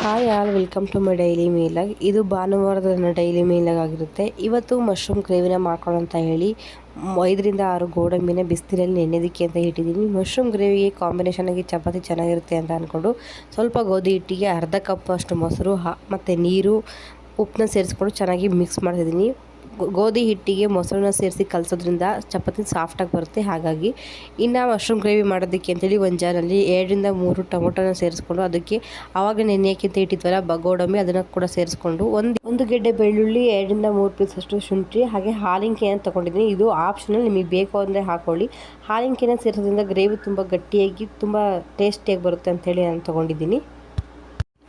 Hi all welcome to my daily vlog. ಇದು ಭಾನುವಾರದ ನನ್ನ ಡೈಲಿ ಮೀಲಾಗ್ ಆಗಿರುತ್ತೆ. ಇವತ್ತು ಮಶ್ರೂಮ್ ಗ್ರೇವಿನ ಮಾಡ್ಕೊಳ್ಳೋ ಅಂತ ಹೇಳಿ 5ರಿಂದ 6 ಗೋಡಂಬಿನ ಬಿಸಿನೀರಲ್ಲಿ ನೆನೆಯೋದಕ್ಕೆ ಅಂತ ಇಟ್ಟಿದ್ದೀನಿ. ಮಶ್ರೂಮ್ ಗ್ರೇವಿಗೆ ಕಾಂಬಿನೇಷನ್ ಆಗಿ ಚಪಾತಿ ಚೆನ್ನಾಗಿರುತ್ತೆ ಅಂತ ಅಂದ್ಕೊಂಡು ಸ್ವಲ್ಪ ಗೋಧಿ ಹಿಟ್ಟಿಗೆ ಅರ್ಧ ಕಪ್ ಅಷ್ಟು ಮೊಸರು ಮತ್ತು ನೀರು ಉಪ್ಪನ್ನ ಸೇರಿಸ್ಕೊಂಡು ಚೆನ್ನಾಗಿ ಮಿಕ್ಸ್ ಮಾಡ್ತಿದ್ದೀನಿ. ಗೋಧಿ ಹಿಟ್ಟಿಗೆ ಮೊಸರನ್ನ ಸೇರಿಸಿ ಕಲಸೋದ್ರಿಂದ ಚಪಾತಿ ಸಾಫ್ಟಾಗಿ ಬರುತ್ತೆ. ಹಾಗಾಗಿ ಇನ್ನು ಮಶ್ರೂಮ್ ಗ್ರೇವಿ ಮಾಡೋದಕ್ಕೆ ಅಂತೇಳಿ ಒಂದು ಜಾರಲ್ಲಿ 2ರಿಂದ 3 ಟೊಮೊಟೊನ ಸೇರಿಸ್ಕೊಂಡು ಅದಕ್ಕೆ ಆವಾಗ ನೆನೆಯೋಕ್ಕಿಂತ ಇಟ್ಟಿದ್ವಲ್ಲ ಗೋಡಂಬಿ ಅದನ್ನು ಕೂಡ ಸೇರಿಸ್ಕೊಂಡು ಒಂದು ಗೆಡ್ಡೆ ಬೆಳ್ಳುಳ್ಳಿ 2ರಿಂದ 3 ಪೀಸ್ ಅಷ್ಟು ಶುಂಠಿ ಹಾಗೆ ಹಾಲಿಂಕೆಯನ್ನು ತೊಗೊಂಡಿದ್ದೀನಿ. ಇದು ಆಪ್ಷನಲ್, ನಿಮಗೆ ಬೇಕು ಅಂದರೆ ಹಾಕ್ಕೊಳ್ಳಿ. ಹಾಲಿಂಕೆನ ಸೇರಿಸೋದ್ರಿಂದ ಗ್ರೇವಿ ತುಂಬ ಗಟ್ಟಿಯಾಗಿ ತುಂಬ ಟೇಸ್ಟಿಯಾಗಿ ಬರುತ್ತೆ ಅಂಥೇಳಿ ನಾನು ತೊಗೊಂಡಿದ್ದೀನಿ.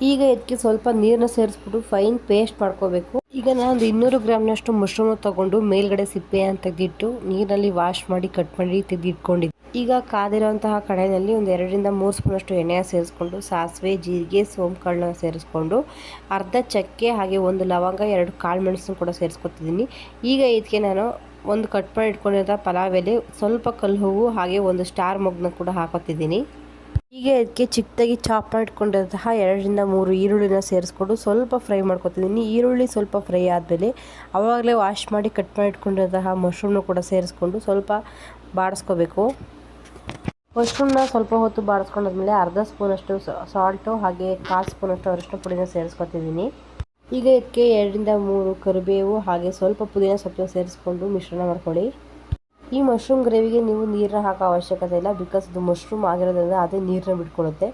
ಈಗ ಇದಕ್ಕೆ ಸ್ವಲ್ಪ ನೀರನ್ನ ಸೇರಿಸ್ಬಿಟ್ಟು ಫೈನ್ ಪೇಸ್ಟ್ ಮಾಡ್ಕೋಬೇಕು. ಈಗ ನಾನು ಒಂದು 200 ಗ್ರಾಮ್ನಷ್ಟು ಮಶ್ರೂಮ್ ತೊಗೊಂಡು ಮೇಲ್ಗಡೆ ಸಿಪ್ಪೆಯನ್ನು ತೆಗೆದಿಟ್ಟು ನೀರಲ್ಲಿ ವಾಶ್ ಮಾಡಿ ಕಟ್ ಮಾಡಿ ತೆಗೆದಿಟ್ಕೊಂಡಿದ್ದೆ. ಈಗ ಕಾದಿರೋಂತಹ ಕಡಾಯಿನಲ್ಲಿ ಒಂದು 2ರಿಂದ 3 ಸ್ಪೂನಷ್ಟು ಎಣ್ಣೆನ ಸೇರಿಸ್ಕೊಂಡು ಸಾಸಿವೆ, ಜೀರಿಗೆ, ಸೋಂಪು ಕಾಳನ್ನ ಸೇರಿಸ್ಕೊಂಡು ಅರ್ಧ ಚಕ್ಕೆ ಹಾಗೆ 1 ಲವಂಗ 2 ಕಾಳು ಮೆಣಸನ್ನು ಕೂಡ ಸೇರಿಸ್ಕೊತಿದ್ದೀನಿ. ಈಗ ಇದಕ್ಕೆ ನಾನು ಒಂದು ಕಟ್ ಮಾಡಿ ಇಟ್ಕೊಂಡಿರೋ ಪಲಾವ್ ಎಲೆ, ಸ್ವಲ್ಪ ಕಲ್ಲು ಹೂವು ಹಾಗೆ 1 ಸ್ಟಾರ್ ಮೊಗ್ಗನ್ನ ಕೂಡ ಹಾಕೋತಿದ್ದೀನಿ. ಈಗ ಇದಕ್ಕೆ ಚಿಕ್ಕದಾಗಿ ಚಾಪ್ ಮಾಡಿಟ್ಕೊಂಡಿರೋಂತಹ 2ರಿಂದ 3 ಈರುಳ್ಳಿನ ಸೇರಿಸ್ಕೊಂಡು ಸ್ವಲ್ಪ ಫ್ರೈ ಮಾಡ್ಕೊತಿದ್ದೀನಿ. ಈರುಳ್ಳಿ ಸ್ವಲ್ಪ ಫ್ರೈ ಆದಮೇಲೆ ಆವಾಗಲೇ ವಾಶ್ ಮಾಡಿ ಕಟ್ ಮಾಡಿ ಇಟ್ಕೊಂಡಿರೋಂತಹ ಮಶ್ರೂಮ್ನ ಕೂಡ ಸೇರಿಸ್ಕೊಂಡು ಸ್ವಲ್ಪ ಬಾಡಿಸ್ಕೋಬೇಕು. ಮಶ್ರೂಮ್ನ ಸ್ವಲ್ಪ ಹೊತ್ತು ಬಾಡಿಸ್ಕೊಂಡಾದ್ಮೇಲೆ ಅರ್ಧ ಸ್ಪೂನಷ್ಟು ಸಾಲ್ಟು ಹಾಗೆ 1/4 ಸ್ಪೂನಷ್ಟು ಅರಿಶಿನ ಪುಡಿನ ಸೇರಿಸ್ಕೊತಿದ್ದೀನಿ. ಈಗ ಇದಕ್ಕೆ 2ರಿಂದ 3 ಕರಿಬೇವು ಹಾಗೆ ಸ್ವಲ್ಪ ಪುದೀನ ಸೊಪ್ಪನ್ನ ಸೇರಿಸ್ಕೊಂಡು ಮಿಶ್ರಣ ಮಾಡ್ಕೊಳ್ಳಿ. ಈ ಮಶ್ರೂಮ್ ಗ್ರೇವಿಗೆ ನೀವು ನೀರನ್ನ ಹಾಕೋ ಅವಶ್ಯಕತೆ ಇಲ್ಲ, ಬಿಕಾಸ್ ಇದು ಮಶ್ರೂಮ್ ಆಗಿರೋದ್ರಿಂದ ಅದೇ ನೀರನ್ನ ಬಿಟ್ಕೊಳ್ಳುತ್ತೆ.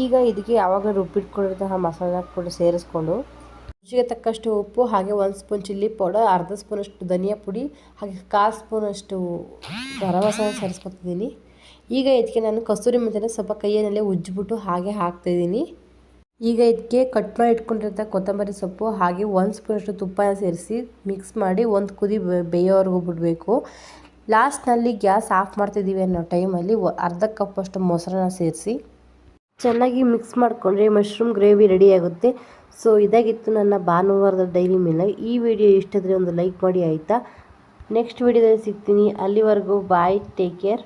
ಈಗ ಇದಕ್ಕೆ ಯಾವಾಗಲೂ ರುಬ್ಬಿಟ್ಕೊಂಡಿರೋಂತಹ ಮಸಾಲ ಕೂಡ ಸೇರಿಸ್ಕೊಂಡು ರುಚಿಗೆ ತಕ್ಕಷ್ಟು ಉಪ್ಪು ಹಾಗೆ 1 ಸ್ಪೂನ್ ಚಿಲ್ಲಿ ಪೌಡರ್, ಅರ್ಧ ಸ್ಪೂನಷ್ಟು ಧನಿಯಾ ಪುಡಿ ಹಾಗೆ 1/4 ಸ್ಪೂನಷ್ಟು ಗರಂ ಮಸಾಲ ಸೇರಿಸ್ಕೊತಿದ್ದೀನಿ. ಈಗ ಇದಕ್ಕೆ ನಾನು ಕಸ್ತೂರಿ ಮೆಂತ್ಯನ ಸ್ವಲ್ಪ ಕೈಯಲ್ಲೇ ಉಜ್ಜಿಬಿಟ್ಟು ಹಾಗೆ ಹಾಕ್ತಾಯಿದ್ದೀನಿ. ಈಗ ಇದಕ್ಕೆ ಕಟ್ ಮಾಡಿ ಇಟ್ಕೊಂಡಿರೋಂಥ ಕೊತ್ತಂಬರಿ ಸೊಪ್ಪು ಹಾಗೆ 1 ಸ್ಪೂನಷ್ಟು ತುಪ್ಪನ ಸೇರಿಸಿ ಮಿಕ್ಸ್ ಮಾಡಿ ಒಂದು ಕುದಿ ಬೇಯೋವರೆಗೂ ಬಿಡಬೇಕು. ಲಾಸ್ಟ್ನಲ್ಲಿ ಗ್ಯಾಸ್ ಆಫ್ ಮಾಡ್ತಿದ್ದೀವಿ ಅನ್ನೋ ಟೈಮಲ್ಲಿ ಅರ್ಧ ಕಪ್ಪಷ್ಟು ಮೊಸರನ್ನ ಸೇರಿಸಿ ಚೆನ್ನಾಗಿ ಮಿಕ್ಸ್ ಮಾಡಿಕೊಂಡ್ರೆ ಮಶ್ರೂಮ್ ಗ್ರೇವಿ ರೆಡಿ ಆಗುತ್ತೆ. ಸೊ ಇದಾಗಿತ್ತು ನನ್ನ ಭಾನುವಾರದ ಡೈಲಿ ಮೀಲಾಗ್. ಈ ವಿಡಿಯೋ ಇಷ್ಟಾದರೆ ಒಂದು ಲೈಕ್ ಮಾಡಿ ಆಯಿತಾ. ನೆಕ್ಸ್ಟ್ ವಿಡಿಯೋದಲ್ಲಿ ಸಿಗ್ತೀನಿ. ಅಲ್ಲಿವರೆಗೂ ಬಾಯ್, ಟೇಕ್ ಕೇರ್.